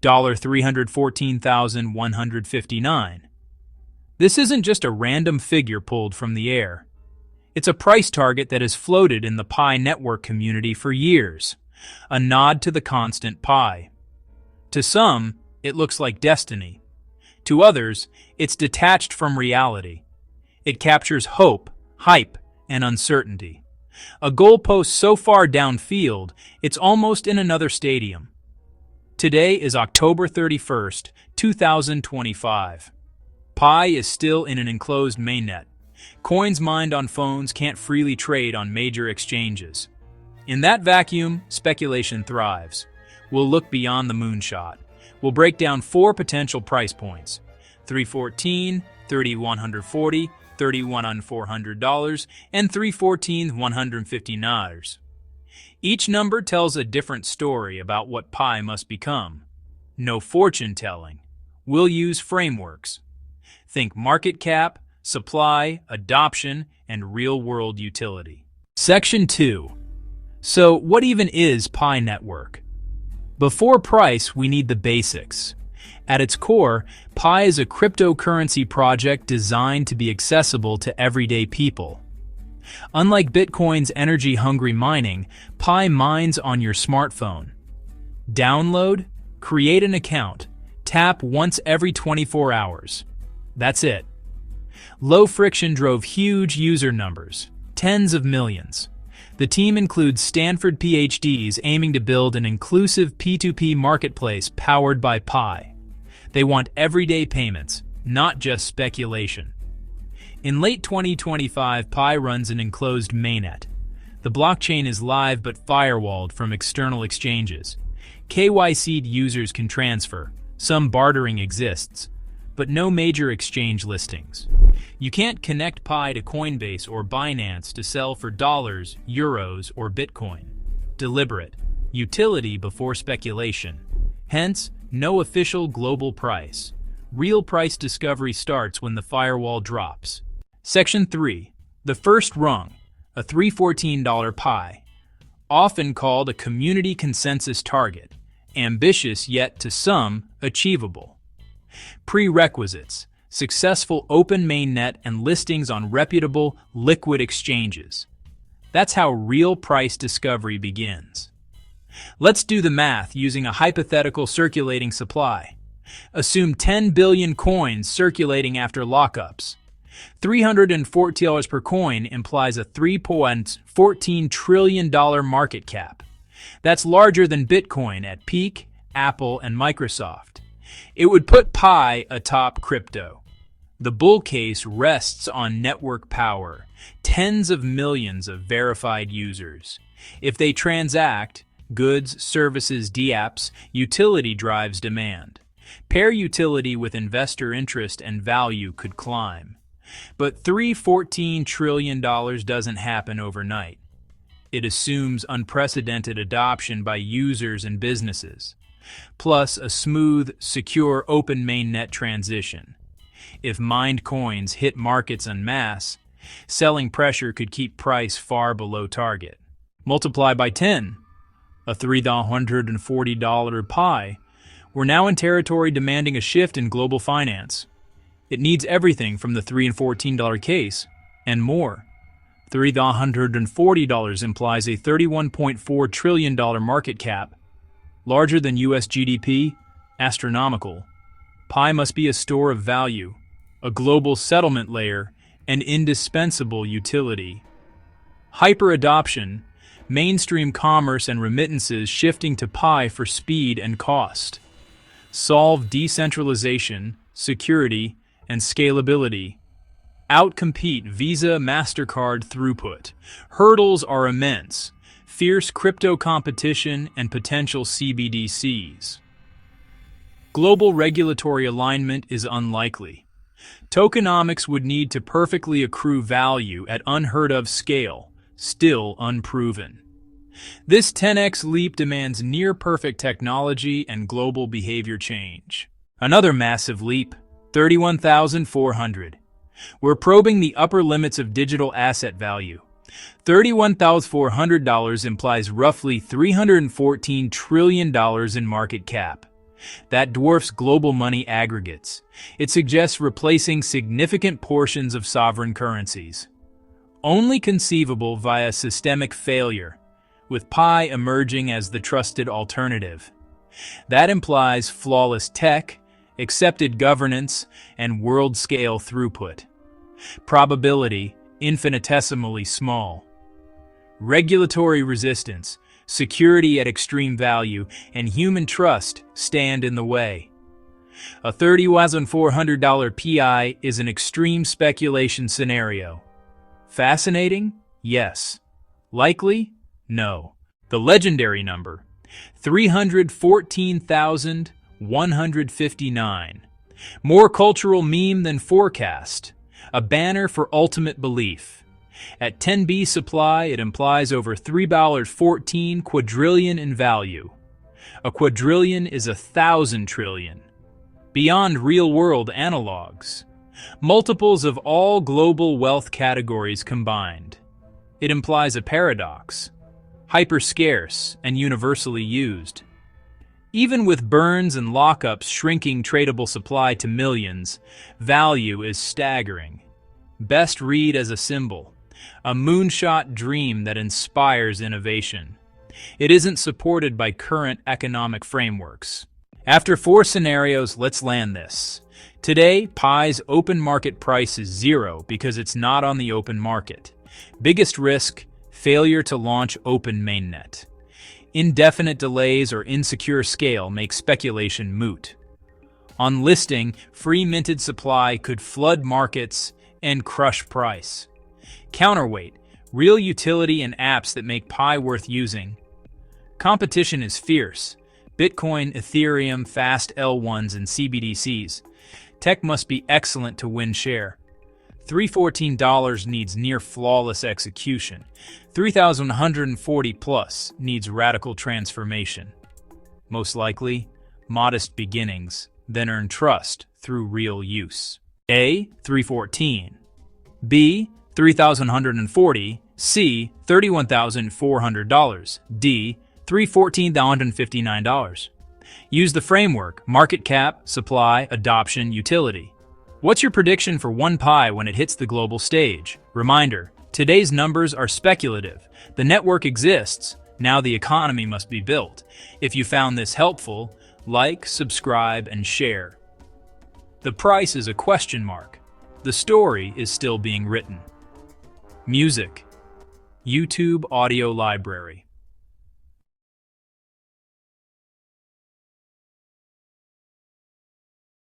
$314,159. This isn't just a random figure pulled from the air. It's a price target that has floated in the Pi network community for years, a nod to the constant Pi. To some, it looks like destiny. To others, it's detached from reality. It captures hope, hype, and uncertainty. A goalpost so far downfield, it's almost in another stadium. Today is October 31st, 2025. Pi is still in an enclosed mainnet. Coins mined on phones can't freely trade on major exchanges. In that vacuum, speculation thrives. We'll look beyond the moonshot. We'll break down 4 potential price points: $314, $3,140, $3,400, and $314,159. Each number tells a different story about what Pi must become. No fortune telling. We'll use frameworks. Think market cap, supply, adoption, and real-world utility. Section 2. So, what even is Pi Network? Before price, we need the basics. At its core, Pi is a cryptocurrency project designed to be accessible to everyday people. Unlike Bitcoin's energy-hungry mining, Pi mines on your smartphone. Download, create an account, tap once every 24 hours. That's it. Low friction drove huge user numbers, tens of millions. The team includes Stanford PhDs aiming to build an inclusive P2P marketplace powered by Pi. They want everyday payments, not just speculation. In late 2025, Pi runs an enclosed mainnet. The blockchain is live but firewalled from external exchanges. KYC'd users can transfer, some bartering exists, but no major exchange listings. You can't connect Pi to Coinbase or Binance to sell for dollars, euros, or Bitcoin. Deliberate. Utility before speculation. Hence, no official global price. Real price discovery starts when the firewall drops. Section 3. The first rung, a $314 Pi. Often called a community consensus target. Ambitious yet, to some, achievable. Prerequisites: successful open mainnet and listings on reputable, liquid exchanges. That's how real price discovery begins. Let's do the math using a hypothetical circulating supply. Assume 10 billion coins circulating after lockups. $340 per coin implies a $3.14 trillion market cap. That's larger than Bitcoin at peak, Apple, and Microsoft. It would put Pi atop crypto. The bull case rests on network power, tens of millions of verified users. If they transact, goods, services, dApps, utility drives demand. Pair utility with investor interest and value could climb. But $314 trillion doesn't happen overnight. It assumes unprecedented adoption by users and businesses, plus a smooth, secure open mainnet transition. If mined coins hit markets en masse, selling pressure could keep price far below target. Multiply by 10, a $340 Pi. We're now in territory demanding a shift in global finance. It needs everything from the $3 and $14 case, and more. $340 implies a $31.4 trillion market cap, larger than US GDP, astronomical. Pi must be a store of value, a global settlement layer, and indispensable utility. Hyper-adoption, mainstream commerce and remittances shifting to Pi for speed and cost. Solve decentralization, security, and scalability. Outcompete Visa, MasterCard throughput. Hurdles are immense. Fierce crypto competition and potential CBDCs. Global regulatory alignment is unlikely. Tokenomics would need to perfectly accrue value at unheard-of scale, still unproven. This 10x leap demands near-perfect technology and global behavior change. Another massive leap, 31,400. We're probing the upper limits of digital asset value. $31,400 implies roughly $314 trillion in market cap. That dwarfs global money aggregates. It suggests replacing significant portions of sovereign currencies. Only conceivable via systemic failure, with pi emerging as the trusted alternative. That implies flawless tech, accepted governance, and world-scale throughput. Probability, infinitesimally small. Regulatory resistance, security at extreme value, and human trust stand in the way. A $30,400 PI is an extreme speculation scenario. Fascinating? Yes. Likely? No. The legendary number, 314,159. More cultural meme than forecast. A banner for ultimate belief. At 10B supply, it implies over $3.14 quadrillion in value. A quadrillion is 1,000 trillion. Beyond real-world analogs. Multiples of all global wealth categories combined. It implies a paradox. Hyper-scarce and universally used. Even with burns and lockups shrinking tradable supply to millions, value is staggering. Best read as a symbol. A moonshot dream that inspires innovation. It isn't supported by current economic frameworks. After 4 scenarios, let's land this. Today, Pi's open market price is 0 because it's not on the open market. Biggest risk, failure to launch open mainnet. Indefinite delays or insecure scale make speculation moot. On listing, free minted supply could flood markets and crush price. Counterweight, real utility and apps that make Pi worth using. Competition is fierce. Bitcoin, Ethereum, fast L1s, and CBDCs. Tech must be excellent to win share. $314 needs near flawless execution. 3,140 plus needs radical transformation. Most likely, modest beginnings, then earn trust through real use. A, 314. B, 3,140. C, $31,400. D, $314,159. Use the framework: market cap, supply, adoption, utility. What's your prediction for 1 Pi when it hits the global stage? Reminder, today's numbers are speculative. The network exists, now the economy must be built. If you found this helpful, like, subscribe, and share. The price is a question mark. The story is still being written. Music. YouTube Audio Library.